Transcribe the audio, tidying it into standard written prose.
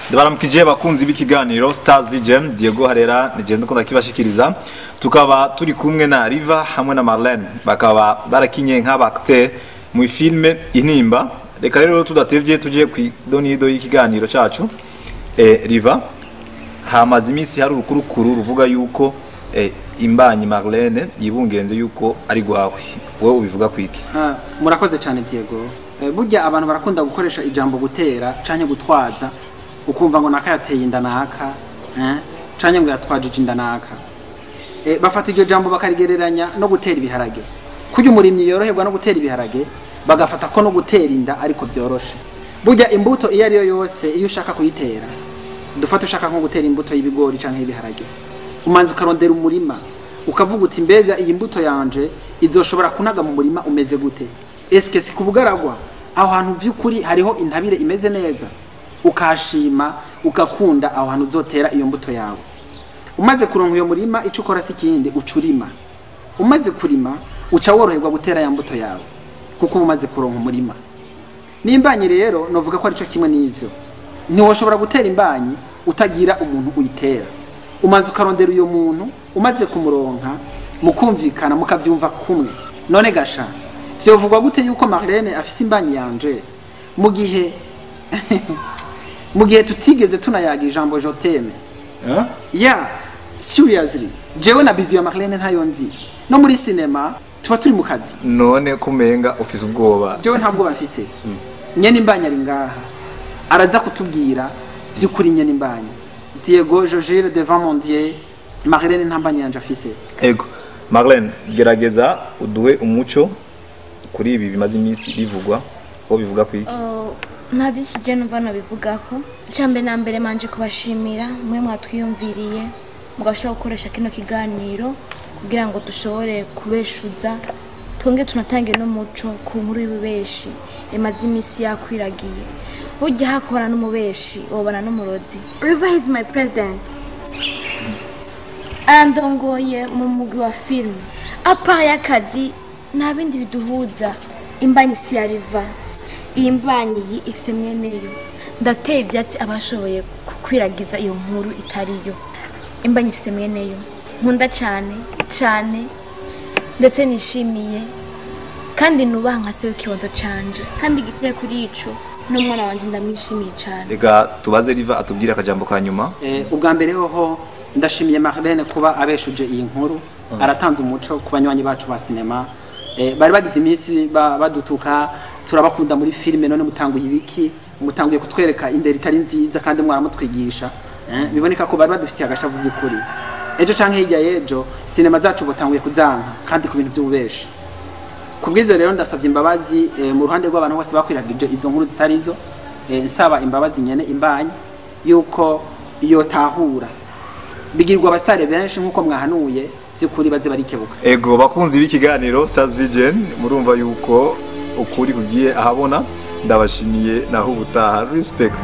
Ndabaramukije bakunzi b'ikiganiro Stars Vision, Diego Harera nigenda ko ndakibashikiriza. Tukaba turi kumwe na Riva hamwe na Marlene, bakaba barakinye nk'abacteur mu filme Intimba. Reka rero tudatevye tuje ku donido y'ikiganiro cacu. Riva, hamaze imisi hari urukurukuru ruvuga yuko imbanyi Marlene yibungenze yuko ari gwawe. Wowe ubivuga kwiki? Murakoze cyane Diego. Burya abantu barakunda gukoresha ijambo gutera canke gutwaza, ukumva ngo nakayateye indanaka, canke ngo yatwajije indanaka. Bafata iryo jambo bakarigereranya no gutera ibiharage. Kujya umurimyi yoroherwa no gutera ibiharage, bagafata ko no gutera inda ariko byoroshe. Burya imbuto iyo ari yo yose iyo ushaka kuyitera, dufata ushaka nko gutera imbuto y'ibigori canke y'ibiharage, umanze ukarondera umurima, ukavuga uti mbega iyi mbuto yanje izoshobora kunaga mu murima umeze gute? Eske si kubugaragwa aho hantu by'ukuri hariho intabire imeze neza, ukashima ukakunda aho hantu uzotera iyo mbuto yawe. Umaze kuronka iyo murima ico ukora sikindi ucurima. Umaze kurima uca woroherwa gutera ya mbuto yawe kuko umaze kuronka umurima. N'imbanyi rero novuga ko ari cyo kimwe n'ivyo. Ntiwoshobora gutera imbanyi utagira umuntu uyitera. Umanze ukarondera uyo muntu, umaze kumuronka mukumvikana mukavyumva kumwe. None gasha vyovugwa gute yuko Marlene afise imbanyi yanje mu gihe tutigeze tunayaga ijambo je t'aime? Yeah, seriously. Jewe na bizu ya Marlene ntayo nzi. No muri cinema tuba turi mu kazi. None kumenga ufise ubwoba? Jewe ntabwo bafise. Nyene imbanyi ari ngaha. Araza kutubwira by'ukuri nyene imbanyi. Diego, je jure devant mon Dieu, Marlene ntambanyi yanje afise. Ego. Marlene, gerageza uduhe umuco kuri ibi bimaze imisi bivugwa, ko bivuga kwiki? Nta byinshi je numva nabivugako. Cyambe na mbere manje kubashimira mwe mwatwiyumviriye mugashobora gukoresha kino kiganiro kugira ngo dushobore kubeshuza twonge tunatange no muco ku nkuru y'ubeshi emaze imisi yakwiragiye. Burya hakora n'umubeshi wobana n'umurozi. Riva is my president. Andongoye mu mugwi wa film. Apa y'akazi nta bindi biduhuza. Imbanyi si ya Riva. Iyi mbanyi ifise mweneyo. Ndateye ivyatsi abashoboye kukwiragiza iyo nkuru itariyo. Imbanyi ifise mweneyo. Nkunda cyane ndetse nishimiye kandi nubaha nka se w'ikibondo canje. Kandi giteye kuri ico n'umwana wanje ndamwishimiye cyane. Reka tubaze Riva atubwira akajambo ka nyuma. Ubwa mbere hoho ndashimiye Marlene kuba abeshuje iyi nkuru, aratanze umuco ku banywanyi bacu ba cinema. Bari bagize imisi badutuka turabakunda muri filme, none mutanguye ibiki, mutanguye kutwereka indero itari nziza kandi mwaramutwigisha. Biboneka ko bari badufitiye agashavu by'ukuri. Ejo canke hirya yejo cinema zacu botanguye kuzanka kandi ku bintu by'ububeshi. Kubwizo rero ndasavye imbabazi mu ruhande rw'abantu bose bakwiragije izo nkuru zitarizo. Nsaba imbabazi nyene imbanyi yuko iyo tahura bigirwa abastare benshi nkuko mwahanuye by'ukuri baze barikebuka. Ego bakunzi b'ikiganiro Stars Vision, murumva yuko ukuri kugiye ahabona. Ndabashimiye naho ubutaha. Respect.